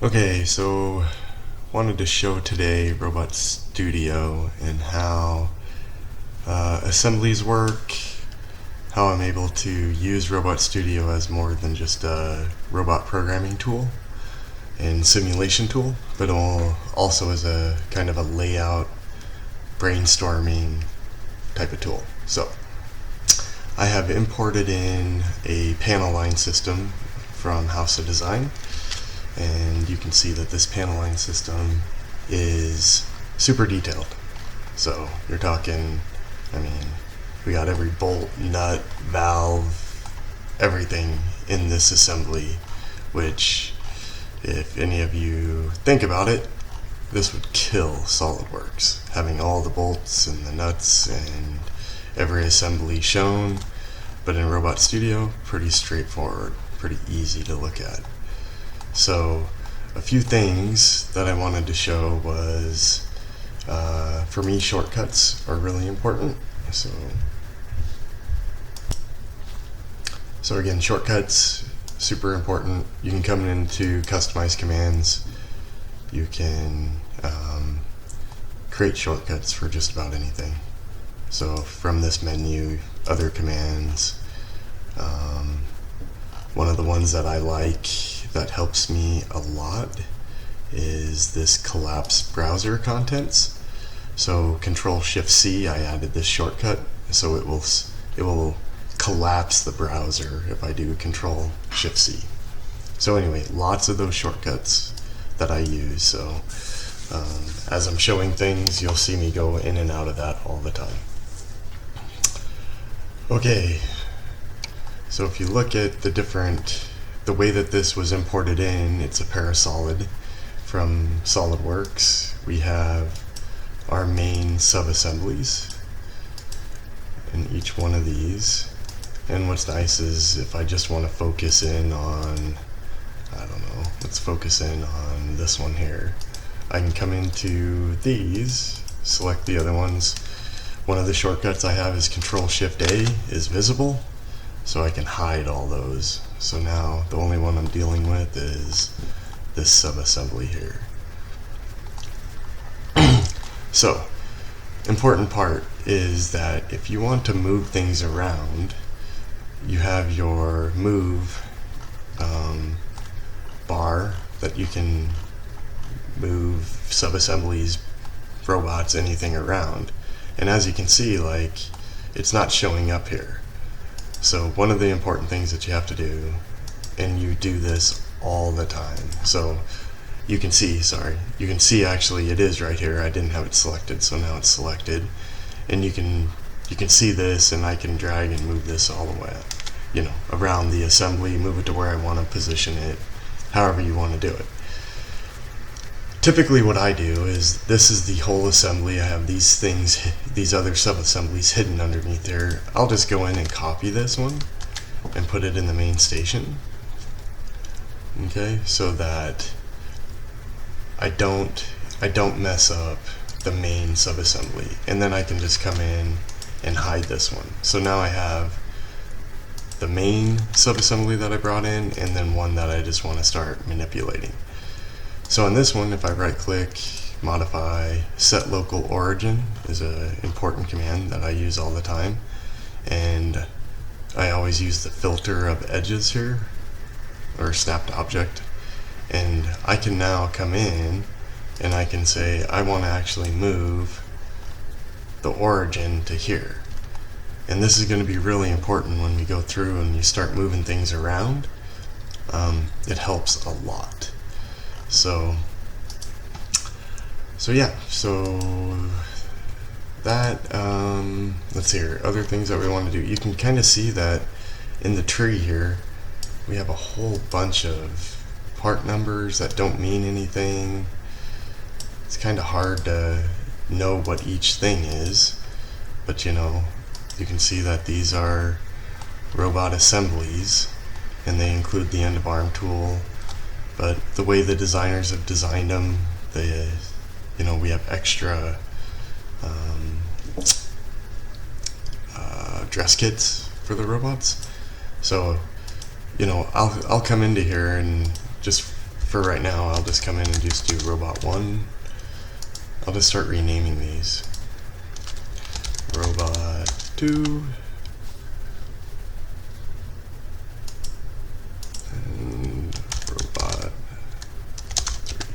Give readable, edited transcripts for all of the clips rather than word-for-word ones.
Okay, so wanted to show today RobotStudio and how assemblies work, how I'm able to use RobotStudio as more than just a robot programming tool and simulation tool, but also as a kind of a layout, brainstorming type of tool. So I have imported in a panel line system from House of Design, and you can see that this panel line system is super detailed. So you're talking, we got every bolt, nut, valve, everything in this assembly, which, if any of you think about it, this would kill SolidWorks, having all the bolts and the nuts and every assembly shown. But in RobotStudio, pretty straightforward, pretty easy to look at. So a few things that I wanted to show was, for me, shortcuts are really important. So again, shortcuts, super important. You can come into customize commands. You can create shortcuts for just about anything. So from this menu, other commands, one of the ones that I like that helps me a lot is this collapse browser contents. So Control-Shift-C, I added this shortcut, so it will collapse the browser if I do Control-Shift-C. So anyway, lots of those shortcuts that I use. So as I'm showing things, you'll see me go in and out of that all the time. Okay, so if you look at the way that this was imported in, it's a parasolid from SolidWorks. We have our main sub-assemblies in each one of these. And what's nice is if I just want to focus in on, let's focus in on this one here. I can come into these, select the other ones. One of the shortcuts I have is Control-Shift-A is visible, so I can hide all those. So now the only one I'm dealing with is this sub-assembly here. So, important part is that if you want to move things around, you have your move bar that you can move sub-assemblies, robots, anything around. And as you can see, it's not showing up here. So one of the important things that you have to do, and you do this all the time, so you can see actually it is right here. I didn't have it selected, so now it's selected. And you can see this, and I can drag and move this all the way up, around the assembly, move it to where I want to position it, however you want to do it. Typically what I do is, this is the whole assembly. I have these things, these other sub-assemblies hidden underneath there. I'll just go in and copy this one and put it in the main station. Okay, so that I don't mess up the main sub-assembly. And then I can just come in and hide this one. So now I have the main sub-assembly that I brought in, and then one that I just want to start manipulating. So on this one, if I right click, modify, set local origin is an important command that I use all the time. And I always use the filter of edges here, or snapped object. And I can now come in and I can say, I want to actually move the origin to here. And this is going to be really important when we go through and you start moving things around. It helps a lot. So that, let's see here, other things that we want to do. You can kind of see that in the tree here, we have a whole bunch of part numbers that don't mean anything. It's kind of hard to know what each thing is, but you can see that these are robot assemblies, and they include the end of arm tool. But the way the designers have designed them, we have extra dress kits for the robots. So, I'll come into here and just for right now, I'll just come in and just do robot 1. I'll just start renaming these. Robot 2. And robot 3.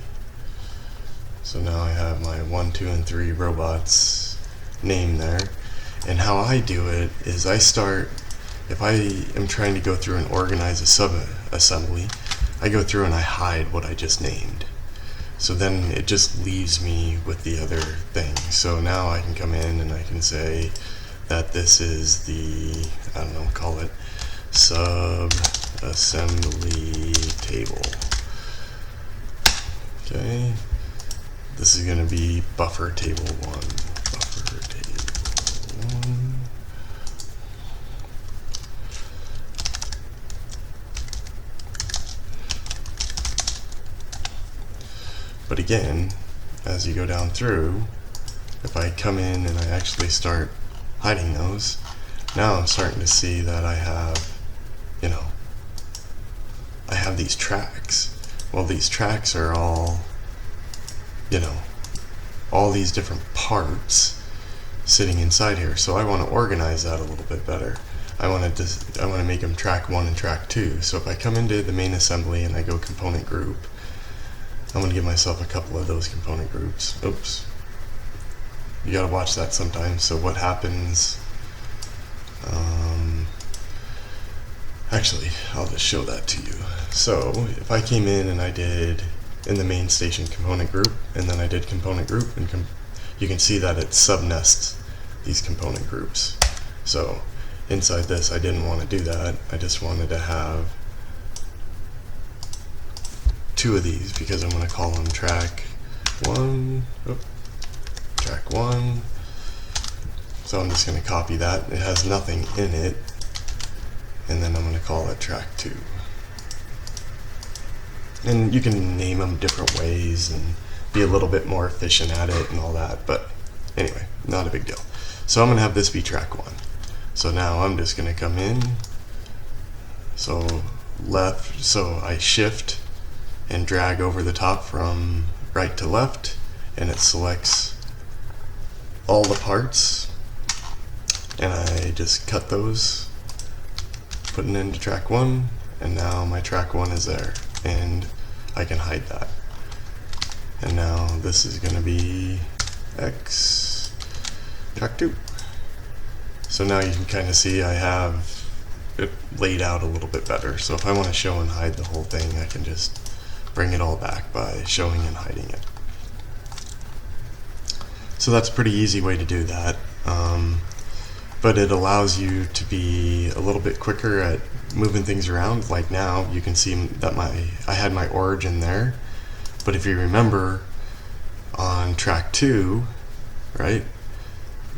So now I have my 1, 2, and 3 robots named there. And how I do it is I start, if I am trying to go through and organize a sub-assembly, I go through and I hide what I just named. So then it just leaves me with the other thing. So now I can come in and I can say that this is the, I don't know, call it sub-assembly table. Okay. This is going to be buffer table 1. Buffer table 1. But again, as you go down through, if I come in and I actually start hiding those, now I'm starting to see that I have, I have these tracks. Well, these tracks are all, all these different parts sitting inside here. So I want to organize that a little bit better. I want to make them track 1 and track 2. So if I come into the main assembly and I go component group, I'm going to give myself a couple of those component groups. Oops. You got to watch that sometimes. So what happens, actually, I'll just show that to you. So if I came in and I did in the main station component group, and then I did component group, and you can see that it subnests these component groups. So inside this, I didn't want to do that. I just wanted to have 2 of these because I'm going to call them track 1, track 1. So I'm just going to copy that. It has nothing in it, and then I'm going to call it track 2. And you can name them different ways and be a little bit more efficient at it and all that, but anyway, not a big deal. So I'm going to have this be track 1. So now I'm just going to come in, so left, so I shift and drag over the top from right to left, and it selects all the parts, and I just cut those, putting into track 1, and now my track 1 is there, and I can hide that. And now this is going to be X track 2. So now you can kind of see I have it laid out a little bit better. So if I want to show and hide the whole thing, I can just bring it all back by showing and hiding it. So that's a pretty easy way to do that, but it allows you to be a little bit quicker at moving things around. Like now you can see that I had my origin there, but if you remember on track 2, right,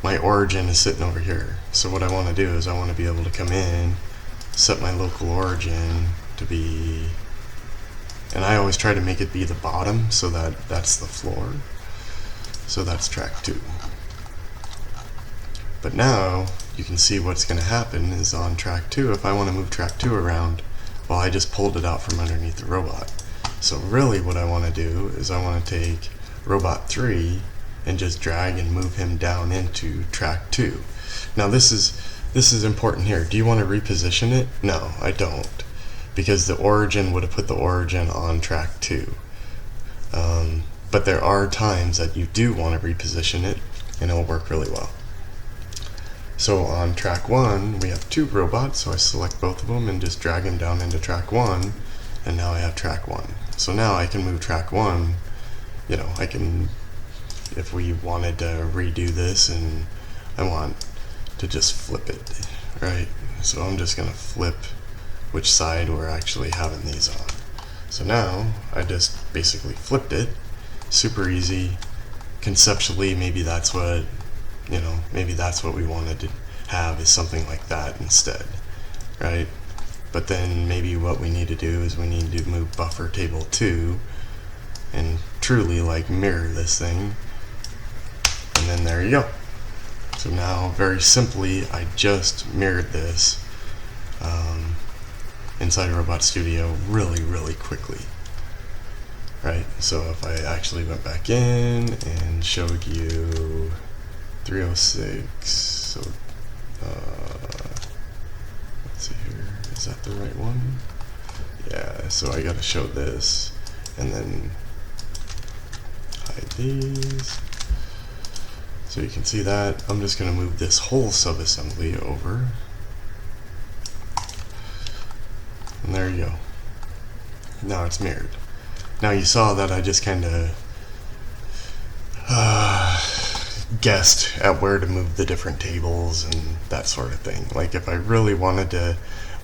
my origin is sitting over here. So what I want to do is I want to be able to come in, set my local origin to be, and I always try to make it be the bottom so that that's the floor. So that's track 2. But now you can see what's going to happen is on track 2, if I want to move track 2 around, well, I just pulled it out from underneath the robot. So really what I want to do is I want to take robot 3 and just drag and move him down into track 2. Now this is important here. Do you want to reposition it? No, I don't, because the origin would have put the origin on track 2. But there are times that you do want to reposition it, and it'll work really well. So on track 1, we have 2 robots, so I select both of them and just drag them down into track 1, and now I have track 1. So now I can move track 1, I can, if we wanted to redo this and I want to just flip it, right? So I'm just going to flip which side we're actually having these on. So now I just basically flipped it. Super easy. Conceptually, maybe that's what, maybe that's what we wanted to have, is something like that instead, right? But then maybe what we need to do is we need to move buffer table 2 and truly like mirror this thing, and then there you go. So now very simply I just mirrored this inside RobotStudio really quickly. right? So if I actually went back in and showed you 306, so let's see here, is that the right one? Yeah, so I gotta show this and then hide these. So you can see that. I'm just gonna move this whole subassembly over. And there you go. Now it's mirrored. Now you saw that I just kind of guessed at where to move the different tables and that sort of thing. Like if I really wanted to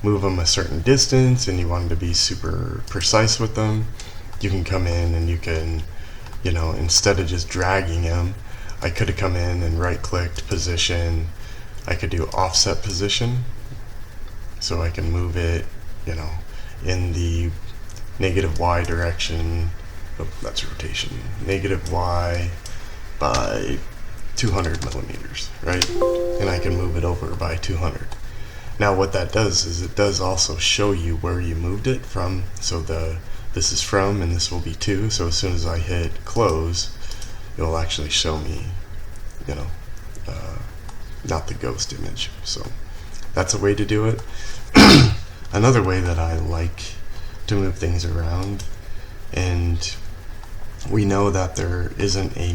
move them a certain distance and you wanted to be super precise with them, you can come in and you can, you know, instead of just dragging them, I could have come in and right-clicked position. I could do offset position, so I can move it, you know, in the negative Y direction. Oh, that's rotation. Negative Y by 200 millimeters, right? And I can move it over by 200. Now what that does is it does also show you where you moved it from. So this is from, and this will be to. So as soon as I hit close, it will actually show me, you know, not the ghost image. So that's a way to do it. Another way that I like to move things around, and we know that there isn't a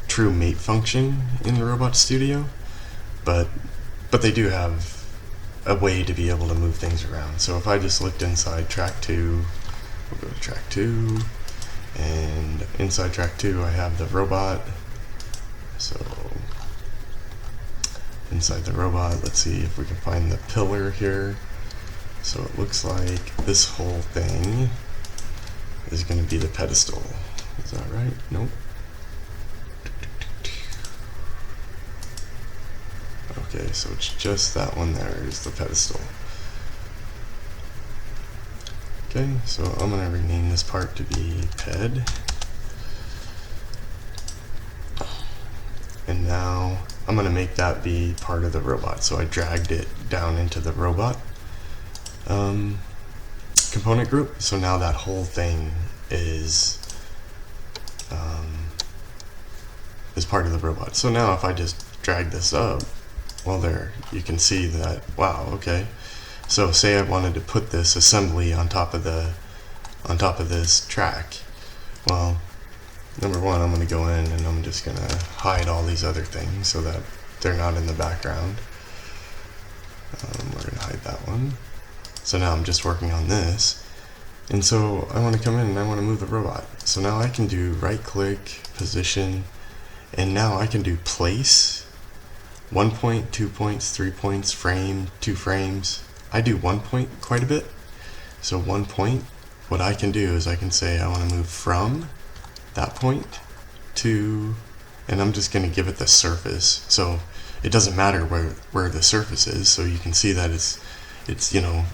true mate function in RobotStudio, but they do have a way to be able to move things around. So if I just looked inside track 2, we'll go to track 2, and inside track 2 I have the robot. So inside the robot, let's see if we can find the pillar here. So it looks like this whole thing is going to be the pedestal. Is that right? Nope. Okay, so it's just that one there is the pedestal. Okay, so I'm going to rename this part to be ped. And now I'm going to make that be part of the robot. So I dragged it down into the robot component group. So now that whole thing is part of the robot. So now if I just drag this up, well, there you can see that, wow, okay. So say I wanted to put this assembly on top of this track. Well, number one, I'm going to go in and I'm just going to hide all these other things so that they're not in the background. We're going to hide that one. So now I'm just working on this. And so I want to come in and I want to move the robot. So now I can do right click, position, and now I can do place, 1 point, 2 points, 3 points, frame, 2 frames. I do 1 point quite a bit. So 1 point, what I can do is I can say I want to move from that point to, and I'm just going to give it the surface. So it doesn't matter where the surface is. So you can see that it's you know,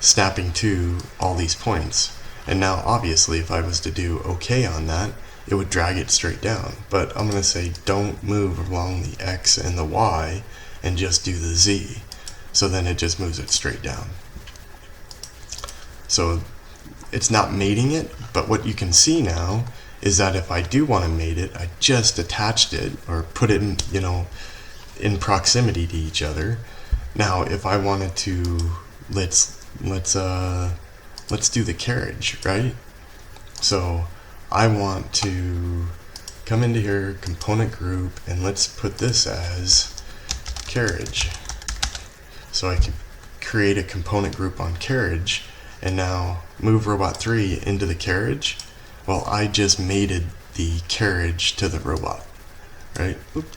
snapping to all these points. And now obviously if I was to do OK on that, it would drag it straight down. But I'm going to say don't move along the X and the Y and just do the Z. So then it just moves it straight down. So it's not mating it, but what you can see now is that if I do want to mate it, I just attached it or put it in, you know, in proximity to each other. Now if I wanted to, let's do the carriage, right? So I want to come into here, component group, and let's put this as carriage. So I can create a component group on carriage and now move robot 3 into the carriage. Well, I just mated the carriage to the robot, right? Oops.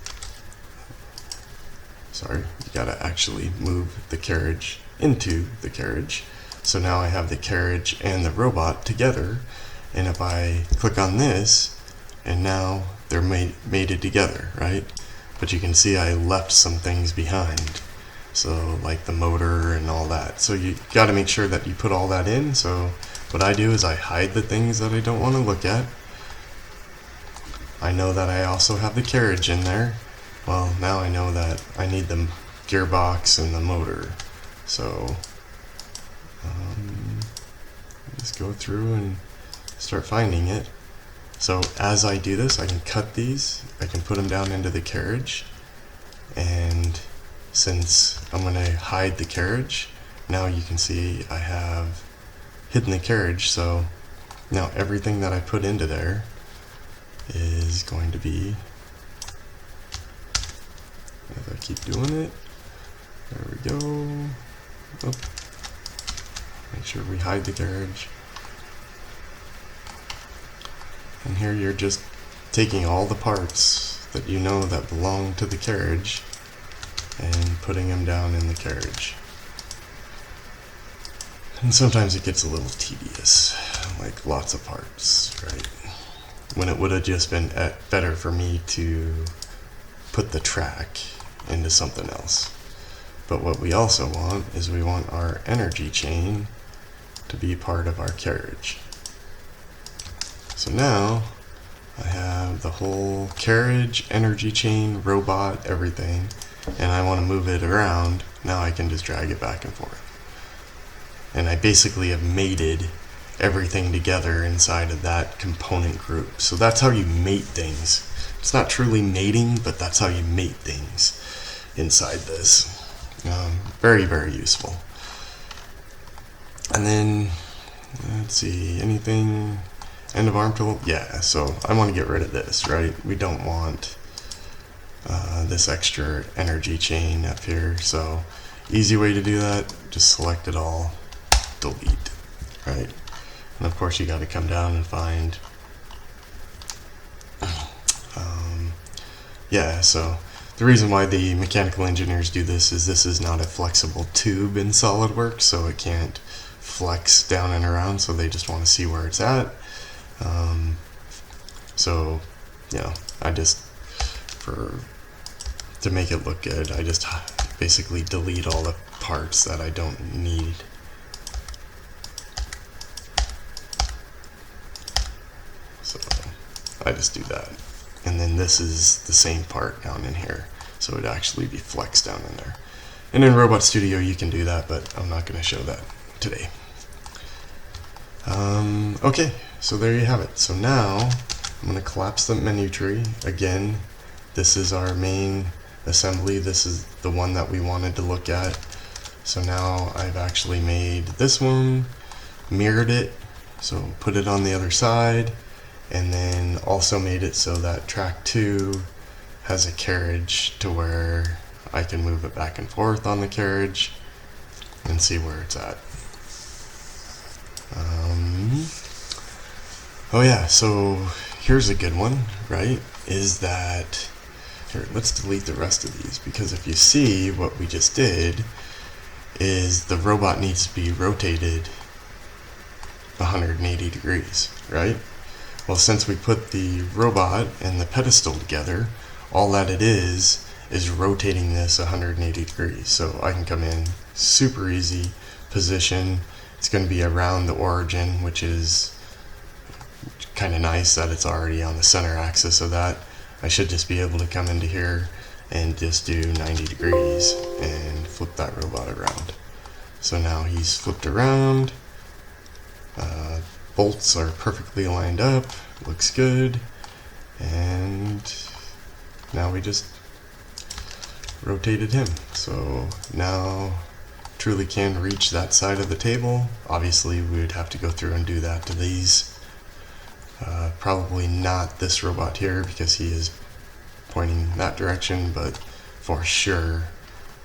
Sorry, you gotta actually move the carriage into the carriage. So now I have the carriage and the robot together, and if I click on this, and now they're mated together, right? But you can see I left some things behind, so like the motor and all that. So you got to make sure that you put all that in. So what I do is I hide the things that I don't want to look at. I know that I also have the carriage in there. Well, now I know that I need the gearbox and the motor. So just go through and start finding it. So as I do this, I can cut these, I can put them down into the carriage, and since I'm going to hide the carriage, now you can see I have hidden the carriage, so now everything that I put into there is going to be, as I keep doing it, there we go. Oh. Make sure we hide the carriage. And here you're just taking all the parts that you know that belong to the carriage and putting them down in the carriage. And sometimes it gets a little tedious, like lots of parts, right? When it would have just been better for me to put the track into something else. But what we also want is we want our energy chain to be part of our carriage. So now I have the whole carriage, energy chain, robot, everything, and I want to move it around. Now I can just drag it back and forth. And I basically have mated everything together inside of that component group. So that's how you mate things. It's not truly mating, but that's how you mate things inside this. Very, very useful. And then, let's see, anything, end of arm tool? Yeah, so I want to get rid of this, right? We don't want this extra energy chain up here. So easy way to do that, just select it all, delete, right? And of course you got to come down and find, yeah, so the reason why the mechanical engineers do this is not a flexible tube in SolidWorks, so it can't flex down and around, so they just want to see where it's at. So, you know, I just, to make it look good, I just basically delete all the parts that I don't need. So I just do that. And then this is the same part down in here, so it would actually be flexed down in there. And in RobotStudio you can do that, but I'm not going to show that today. Okay, so there you have it. So now I'm going to collapse the menu tree. Again, this is our main assembly. This is the one that we wanted to look at. So now I've actually made this one, mirrored it, so put it on the other side, and then also made it so that track 2 has a carriage to where I can move it back and forth on the carriage and see where it's at. Oh yeah, so here's a good one, right? Is that, here, let's delete the rest of these, because if you see what we just did is the robot needs to be rotated 180 degrees, right? Well, since we put the robot and the pedestal together, all that it is rotating this 180 degrees. So I can come in, super easy, position. It's going to be around the origin, which is kind of nice that it's already on the center axis of that. I should just be able to come into here and just do 90 degrees and flip that robot around. So now he's flipped around. Bolts are perfectly lined up, looks good, and now we just rotated him. So now truly can reach that side of the table. Obviously we would have to go through and do that to these. Probably not this robot here because he is pointing that direction, but for sure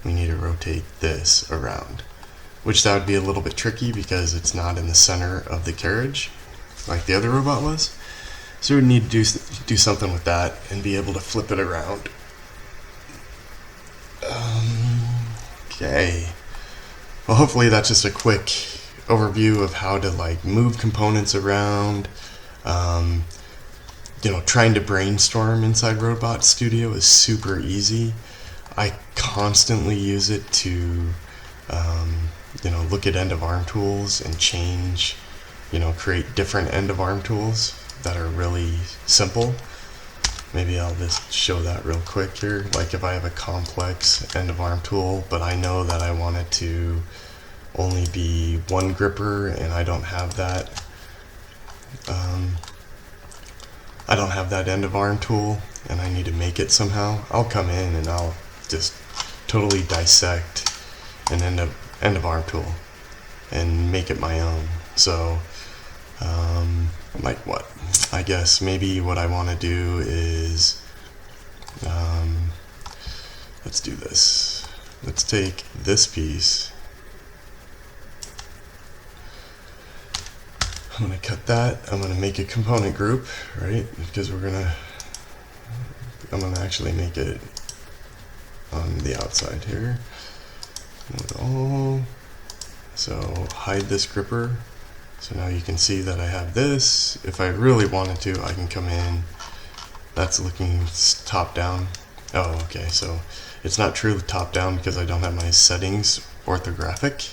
we need to rotate this around. Which that would be a little bit tricky because it's not in the center of the carriage like the other robot was. So we would need to do something with that and be able to flip it around. Okay. Well, hopefully that's just a quick overview of how to like move components around. You know, trying to brainstorm inside RobotStudio is super easy. I constantly use it to you know, look at end of arm tools and change, you know, create different end of arm tools that are really simple. Maybe I'll just show that real quick here. Like if I have a complex end of arm tool, but I know that I want it to only be one gripper and I don't have that I don't have that end of arm tool and I need to make it somehow, I'll come in and I'll just totally dissect an end of arm tool and make it my own. So like what? I guess maybe what I want to do is let's do this. Let's take this piece. I'm going to cut that. I'm going to make a component group, right? Because I'm going to actually make it on the outside here. So hide this gripper. So now you can see that I have this. If I really wanted to, I can come in. That's looking top down. Oh, okay. So it's not truly top down because I don't have my settings orthographic.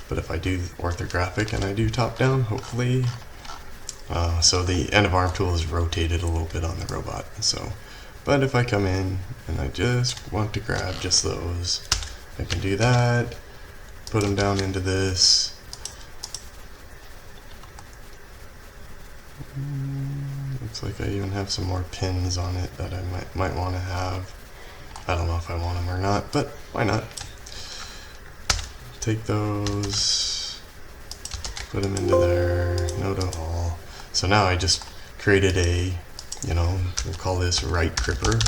But if I do orthographic and I do top down, hopefully, so the end of arm tool is rotated a little bit on the robot. So, but if I come in and I just want to grab just those, I can do that, put them down into this. Looks like I even have some more pins on it that I might want to have. I don't know if I want them or not, but why not? Take those, put them into there, no to all. So now I just created a, we'll call this right gripper.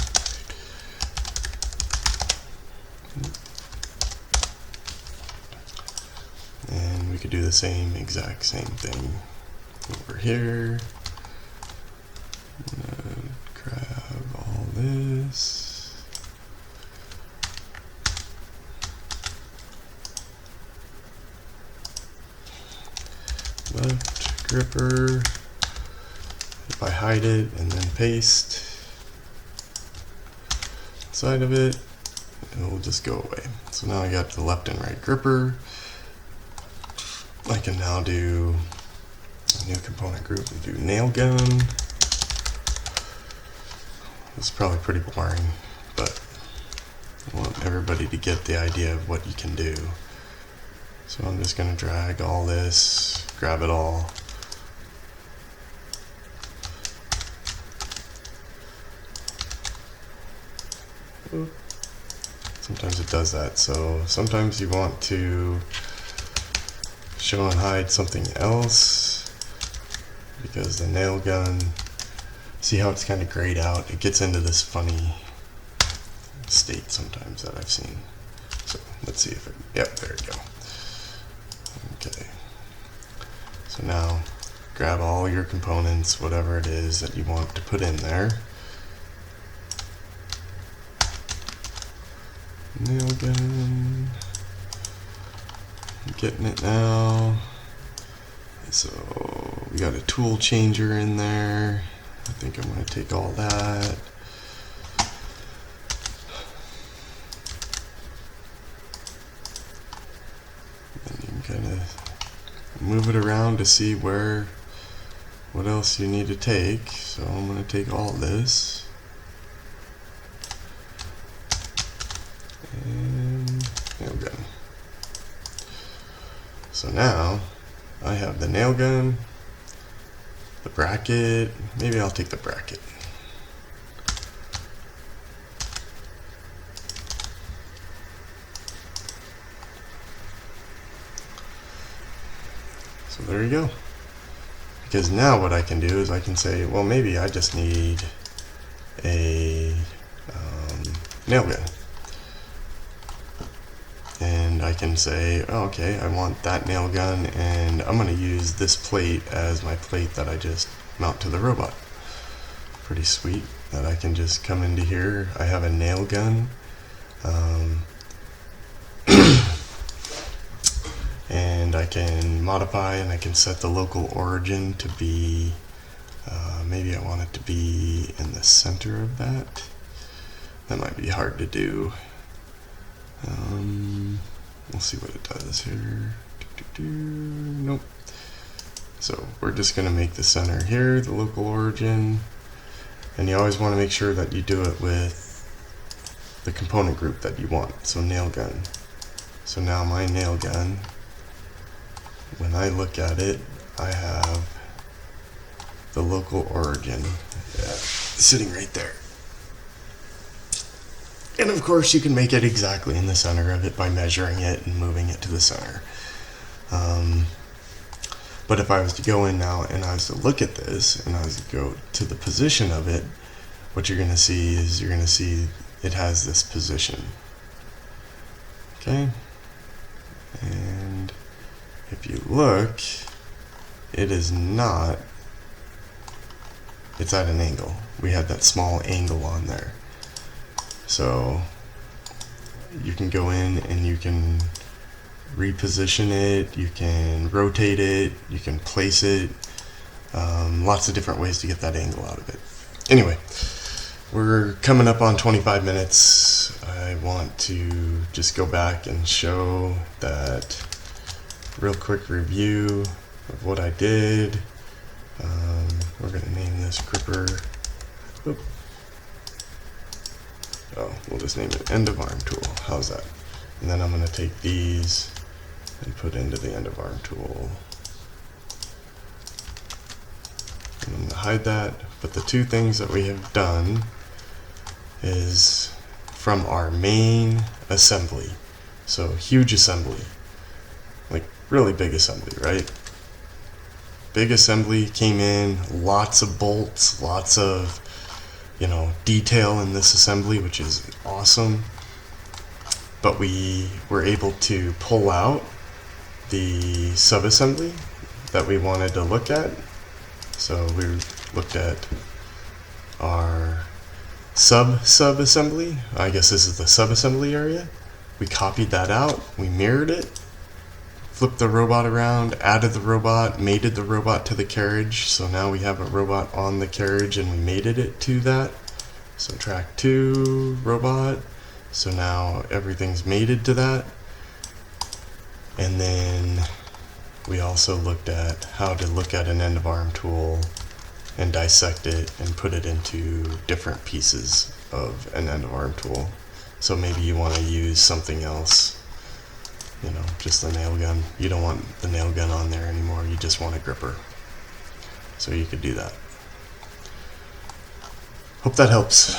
And we could do the exact same thing over here. Grab all this. Left gripper. If I hide it and then paste inside of it, it will just go away. So now I got the left and right gripper. I can now do a new component group and do nail gun. It's probably pretty boring, but I want everybody to get the idea of what you can do. So I'm just going to drag all this, grab it all. Sometimes it does that, so sometimes you want to show and hide something else because the nail gun, see how it's kind of grayed out? It gets into this funny state sometimes that I've seen. So let's see if it, yep, there we go. Okay, so now grab all your components, whatever it is that you want to put in there. Nail gun, I'm getting it now. So we got a tool changer in there. I think I'm going to take all that. And you can kind of move it around to see what else you need to take. So I'm going to take all this. And nail gun. So now I have the nail gun, the bracket. Maybe I'll take the bracket. So there you go. Because now what I can do is I can say, well, maybe I just need a nail gun. And I can say, oh, okay, I want that nail gun, and I'm going to use this plate as my plate that I just mount to the robot. Pretty sweet that I can just come into here. I have a nail gun. And I can modify and I can set the local origin to be, maybe I want it to be in the center of that. That might be hard to do. We'll see what it does here. Nope. So we're just going to make the center here the local origin, and you always want to make sure that you do it with the component group that you want. So nail gun. So now my nail gun, when I look at it, I have the local origin. Yeah, sitting right there. And of course you can make it exactly in the center of it by measuring it and moving it to the center. But if I was to go in now and I was to look at this and I was to go to the position of it, what you're going to see is you're going to see it has this position. Okay? And if you look, it is not, it's at an angle. We have that small angle on there. So you can go in and you can reposition it, you can rotate it, you can place it, lots of different ways to get that angle out of it. Anyway, we're coming up on 25 minutes. I want to just go back and show that real quick review of what I did. We're going to name this gripper. Oop. Oh, we'll just name it end of arm tool. How's that? And then I'm going to take these and put into the end of arm tool. I'm going to hide that. But the two things that we have done is from our main assembly. So huge assembly, like really big assembly, right? Big assembly came in, lots of bolts, lots of detail in this assembly, which is awesome. But we were able to pull out the subassembly that we wanted to look at. So we looked at our sub-assembly. I guess this is the subassembly area. We copied that out, we mirrored it, flipped the robot around, added the robot, mated the robot to the carriage. So now we have a robot on the carriage and we mated it to that. So track 2, robot. So now everything's mated to that. And then we also looked at how to look at an end of arm tool and dissect it and put it into different pieces of an end of arm tool. So maybe you want to use something else, just the nail gun. You don't want the nail gun on there anymore, you just want a gripper. So you could do that. Hope that helps.